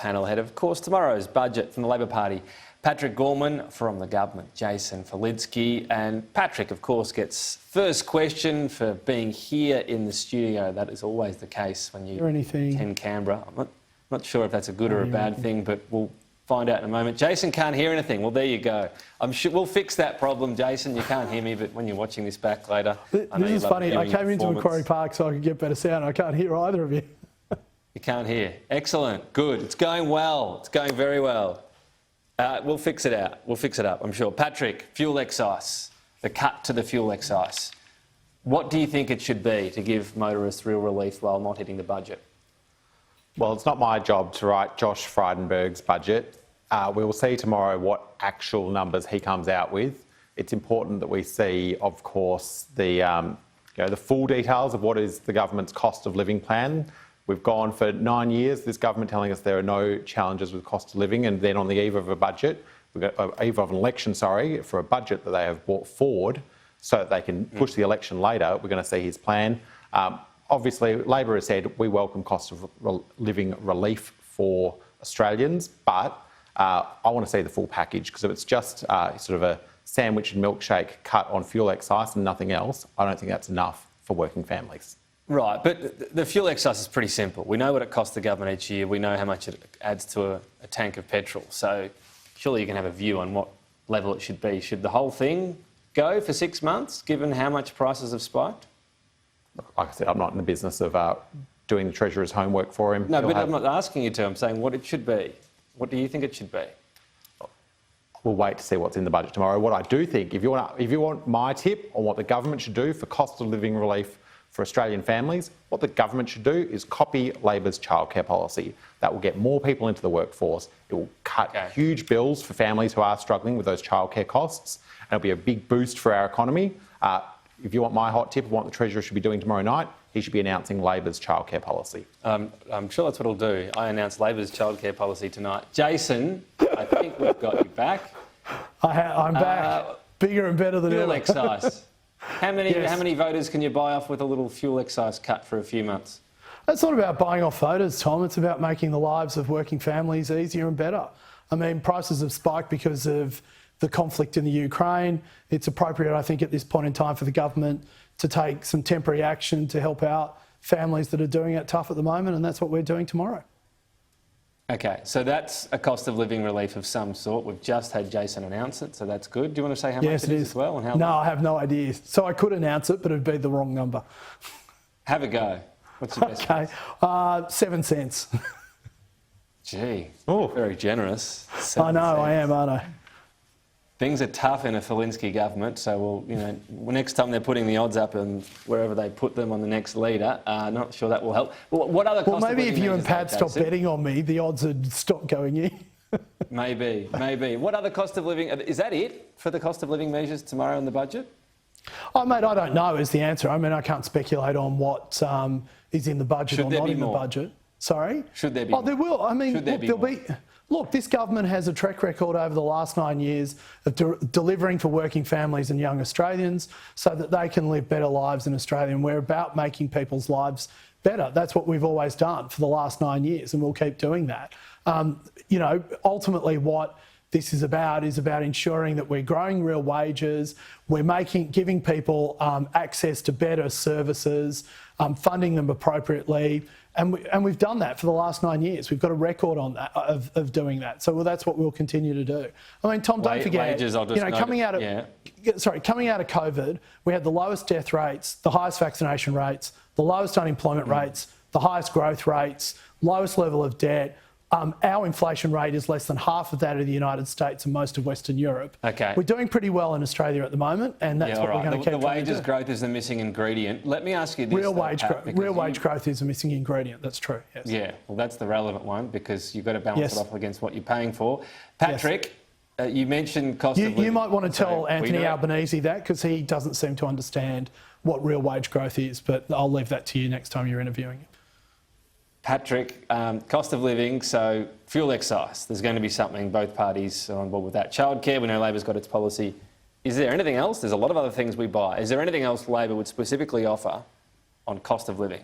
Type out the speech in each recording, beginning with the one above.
panel ahead of, course, tomorrow's budget from the Labor Party. Patrick Gorman from the government, Jason Falinski. And Patrick, of course, gets first question for being here in the studio. That is always the case when you attend Canberra. I'm not sure if that's a good or a bad thing, but we'll find out in a moment. Jason can't hear anything. Well, there you go. I'm sure we'll fix that problem, Jason. You can't hear me, but when you're watching this back later... This is funny. I came into Macquarie Park so I could get better sound. I can't hear either of you. You can't hear. Excellent. Good. It's going well. It's going very well. We'll fix it out. We'll fix it up, I'm sure. Patrick, fuel excise, the cut to the fuel excise. What do you think it should be to give motorists real relief while not hitting the budget? Well, it's not my job to write Josh Frydenberg's budget. We will see tomorrow what actual numbers he comes out with. It's important that we see, of course, the full details of what is the government's cost of living plan. We've gone for 9 years, this government telling us there are no challenges with cost of living, and then on the eve of a budget, eve of an election, for a budget that they have brought forward so that they can push the election later, we're going to see his plan. Obviously, Labor has said we welcome cost of living relief for Australians, but I want to see the full package, because if it's just sort of a sandwich and milkshake cut on fuel excise and nothing else, I don't think that's enough for working families. Right, but the fuel excise is pretty simple. We know what it costs the government each year. We know how much it adds to a tank of petrol. So surely you can have a view on what level it should be. Should the whole thing go for 6 months, given how much prices have spiked? Like I said, I'm not in the business of doing the Treasurer's homework for him. No, but I'm not asking you to. I'm saying what it should be. What do you think it should be? We'll wait to see what's in the budget tomorrow. What I do think, if you want my tip on what the government should do for cost of living relief for Australian families, what the government should do is copy Labor's childcare policy. That will get more people into the workforce. It will cut huge bills for families who are struggling with those childcare costs, and it'll be a big boost for our economy. If you want my hot tip of what the Treasurer should be doing tomorrow night, he should be announcing Labor's childcare policy. I'm sure that's what he'll do. I announce Labor's childcare policy tonight. Jason, I think we've got you back. I'm back. Bigger and better than fuel ever. excise. How many voters can you buy off with a little fuel excise cut for a few months? It's not about buying off voters, Tom. It's about making the lives of working families easier and better. I mean, prices have spiked because of the conflict in the Ukraine. It's appropriate, I think, at this point in time for the government to take some temporary action to help out families that are doing it tough at the moment, and that's what we're doing tomorrow. OK, so that's a cost of living relief of some sort. We've just had Jason announce it, so that's good. Do you want to say how much it is as well? And how no, I have no idea. So I could announce it, but it'd be the wrong number. Have a go. What's your best guess? 7 cents. Gee, very generous. I know, I am, aren't I? Things are tough in a Falinski government, so next time they're putting the odds up and wherever they put them on the next leader, not sure that will help. What other cost of living maybe if you and Pat stop betting on me, the odds would stop going in. Maybe. What other cost of living? Is that it for the cost of living measures tomorrow in the budget? Oh, mate, I don't know is the answer. I mean, I can't speculate on what is in the budget or not in the budget. Sorry? Should there be more? There will. I mean, there'll be... Look, this government has a track record over the last 9 years of delivering for working families and young Australians so that they can live better lives in Australia. And we're about making people's lives better. That's what we've always done for the last 9 years, and we'll keep doing that. Ultimately what this is about ensuring that we're growing real wages, we're giving people access to better services, funding them appropriately, and we've done that for the last 9 years. We've got a record on that of doing that. So that's what we'll continue to do. I mean, Tom, don't forget, coming out of COVID, we had the lowest death rates, the highest vaccination rates, the lowest unemployment rates, the highest growth rates, lowest level of debt. Our inflation rate is less than half of that of the United States and most of Western Europe. Okay. We're doing pretty well in Australia at the moment, and that's what we're going to keep doing. The wages growth is the missing ingredient. Let me ask you this. Real wage growth is a missing ingredient, that's true, yes. Yeah, well, that's the relevant one because you've got to balance it off against what you're paying for. Patrick, you mentioned cost of living. You might want to tell Anthony Albanese that because he doesn't seem to understand what real wage growth is, but I'll leave that to you next time you're interviewing him. Patrick, cost of living, so fuel excise. There's going to be something, both parties are on board with that. Childcare, we know Labor's got its policy. Is there anything else? There's a lot of other things we buy. Is there anything else Labor would specifically offer on cost of living?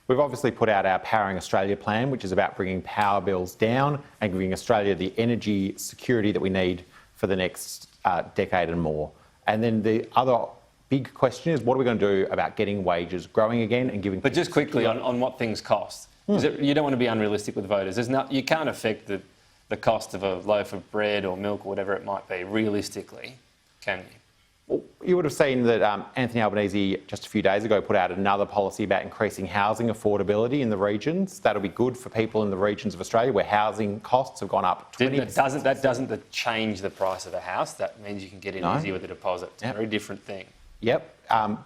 We've obviously put out our Powering Australia plan, which is about bringing power bills down and giving Australia the energy security that we need for the next decade and more. And then the other big question is, what are we going to do about getting wages growing again and giving... But just quickly on what things cost. You don't want to be unrealistic with voters. You can't affect the cost of a loaf of bread or milk or whatever it might be realistically, can you? Well, you would have seen that Anthony Albanese just a few days ago put out another policy about increasing housing affordability in the regions. That'll be good for people in the regions of Australia where housing costs have gone up 20%. That doesn't change the price of a house. That means you can get in easier with a deposit. It's a very different thing. Yep,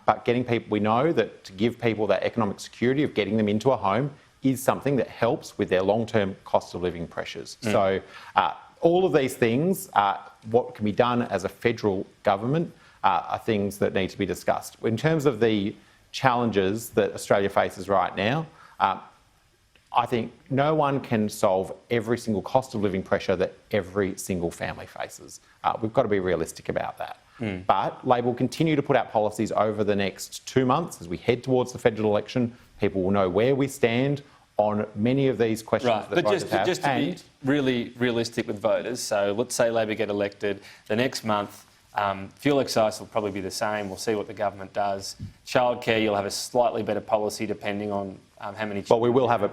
but getting people, we know that to give people that economic security of getting them into a home is something that helps with their long-term cost of living pressures. So all of these things, what can be done as a federal government, are things that need to be discussed. In terms of the challenges that Australia faces right now, I think no one can solve every single cost of living pressure that every single family faces. We've got to be realistic about that. But Labor will continue to put out policies over the next 2 months as we head towards the federal election. People will know where we stand on many of these questions that voters have. Just to be really realistic with voters, so let's say Labor get elected, the next month fuel excise will probably be the same. We'll see what the government does. Childcare, you'll have a slightly better policy depending on how many... Well, we will have a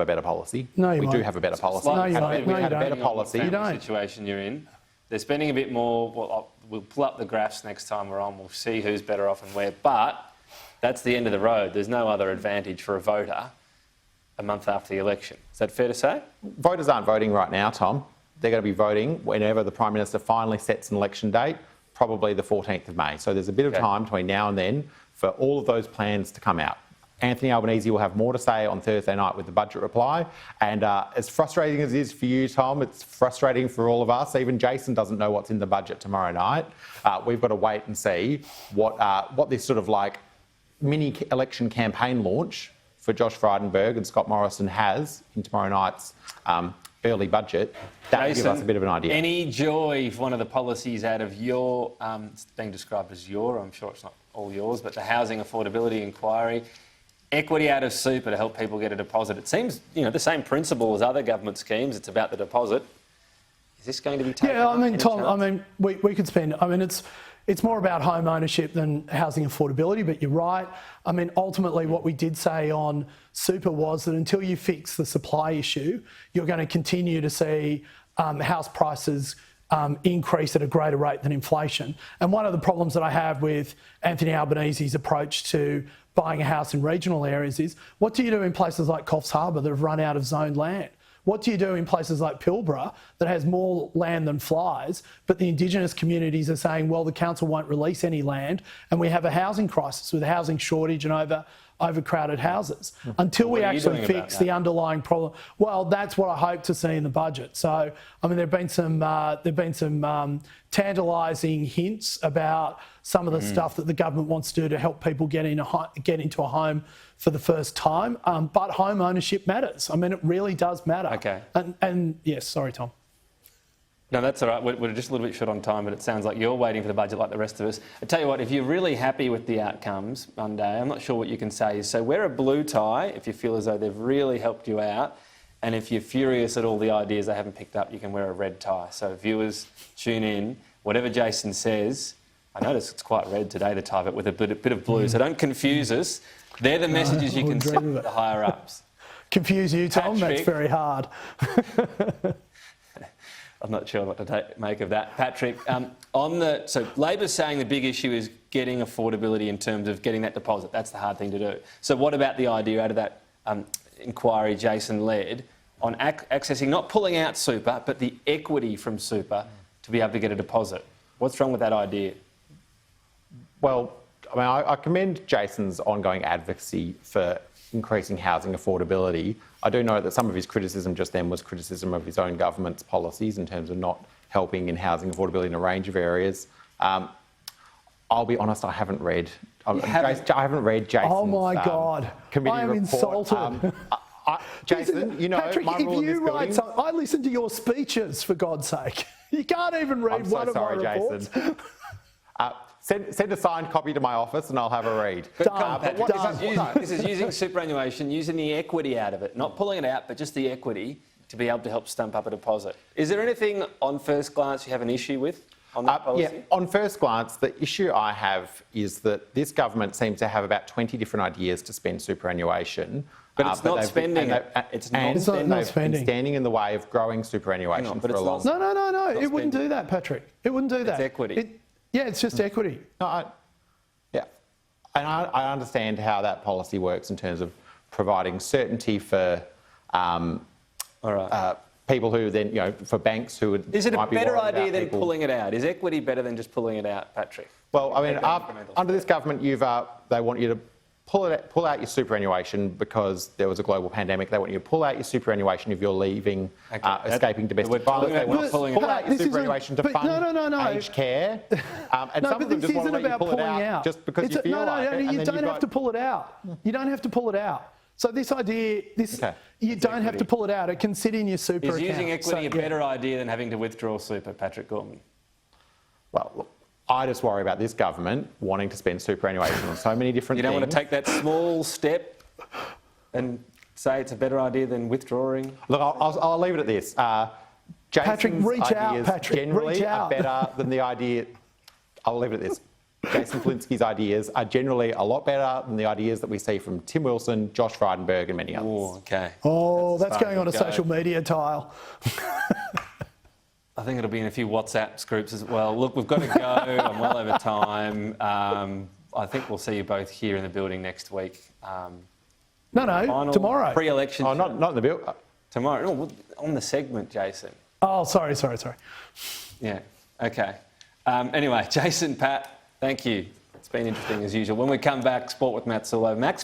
better policy. No, you we won't. do have a better policy. No, you won't. We had a better policy. You don't. Situation you're in. They're spending a bit more. Well, we'll pull up the graphs next time we're on. We'll see who's better off and where. But that's the end of the road. There's no other advantage for a voter a month after the election. Is that fair to say? Voters aren't voting right now, Tom. They're going to be voting whenever the Prime Minister finally sets an election date, probably the 14th of May. So there's a bit of time between now and then for all of those plans to come out. Anthony Albanese will have more to say on Thursday night with the budget reply. And as frustrating as it is for you, Tom, it's frustrating for all of us. Even Jason doesn't know what's in the budget tomorrow night. We've got to wait and see what this sort of like mini election campaign launch for Josh Frydenberg and Scott Morrison has in tomorrow night's early budget. That will give us a bit of an idea. Any joy for one of the policies out of your, it's being described as your, I'm sure it's not all yours, but the housing affordability inquiry, equity out of super to help people get a deposit. It seems, the same principle as other government schemes. It's about the deposit. Is this going to be taken? Yeah, I mean, Tom, we could spend, it's more about home ownership than housing affordability, but you're right. I mean, ultimately what we did say on super was that until you fix the supply issue, you're going to continue to see house prices increase at a greater rate than inflation. And one of the problems that I have with Anthony Albanese's approach to buying a house in regional areas is, what do you do in places like Coffs Harbour that have run out of zoned land? What do you do in places like Pilbara that has more land than flies, but the Indigenous communities are saying, well, the council won't release any land, and we have a housing crisis with a housing shortage and overcrowded houses. Until we actually fix the underlying problem, well, that's what I hope to see in the budget. So, there've been some tantalising hints about some of the stuff that the government wants to do to help people get into a home for the first time. But home ownership matters. It really does matter. Okay. And yes, sorry, Tom. No, that's all right. We're just a little bit short on time, but it sounds like you're waiting for the budget like the rest of us. I tell you what, if you're really happy with the outcomes Monday, I'm not sure what you can say. So wear a blue tie if you feel as though they've really helped you out. And if you're furious at all the ideas they haven't picked up, you can wear a red tie. So viewers, tune in. Whatever Jason says, I notice it's quite red today, the tie, but with a bit of blue. So don't confuse us. They're the messages you can send to the higher-ups. Confuse you, Tom? Patrick, that's very hard. I'm not sure what to make of that. Patrick, so Labor's saying the big issue is getting affordability in terms of getting that deposit. That's the hard thing to do. So what about the idea out of that inquiry Jason led on accessing, not pulling out super, but the equity from super to be able to get a deposit? What's wrong with that idea? Well, I commend Jason's ongoing advocacy for increasing housing affordability. I do know that some of his criticism just then was criticism of his own government's policies in terms of not helping in housing affordability in a range of areas. I'll be honest, I haven't read Jason's oh my God, committee I am report. insulted. Jason, Patrick, my rule in this building... I listen to your speeches, for God's sake. You can't even read one of my reports. Jason. Send a signed copy to my office and I'll have a read. But come on, Done. Patrick, this is using superannuation, using the equity out of it, not pulling it out, but just the equity to be able to help stump up a deposit. Is there anything on first glance you have an issue with on that policy? Yeah, on first glance, the issue I have is that this government seems to have about 20 different ideas to spend superannuation. But it's not spending it. It's not spending. They've been standing in the way of growing superannuation for a long time. No. It wouldn't do that, Patrick. It wouldn't do that. It's equity. It's just equity. No, yeah. And I understand how that policy works in terms of providing certainty for people who then, for banks who would. Is it a better idea than people pulling it out? Is equity better than just pulling it out, Patrick? Well, I mean, under this government, they want you to pull out your superannuation because there was a global pandemic. They want you to pull out your superannuation if you're leaving, escaping domestic violence. They want to pull out your superannuation to fund aged care. And some of them just want to let you pull it out just because you feel like it. You don't have to pull it out. You don't have to pull it out. So this idea, you don't have to pull it out. It can sit in your super account. Is using equity a better idea than having to withdraw super, Patrick Gorman? Well, look, I just worry about this government wanting to spend superannuation on so many different things. You don't want to take that small step and say it's a better idea than withdrawing? Look, I'll leave it at this. Jason's ideas generally are better than the idea. I'll leave it at this. Jason Falinski's ideas are generally a lot better than the ideas that we see from Tim Wilson, Josh Frydenberg and many others. Oh, okay. Oh, that's going on a social media tile. I think it'll be in a few WhatsApp groups as well. Look, we've got to go. I'm well over time. I think we'll see you both here in the building next week. No, tomorrow. Pre-election. Oh, not in the building. Tomorrow. No, on the segment, Jason. Oh, sorry. Yeah, okay. Anyway, Jason, Pat, thank you. It's been interesting as usual. When we come back, Sport with Matt Sullo. Max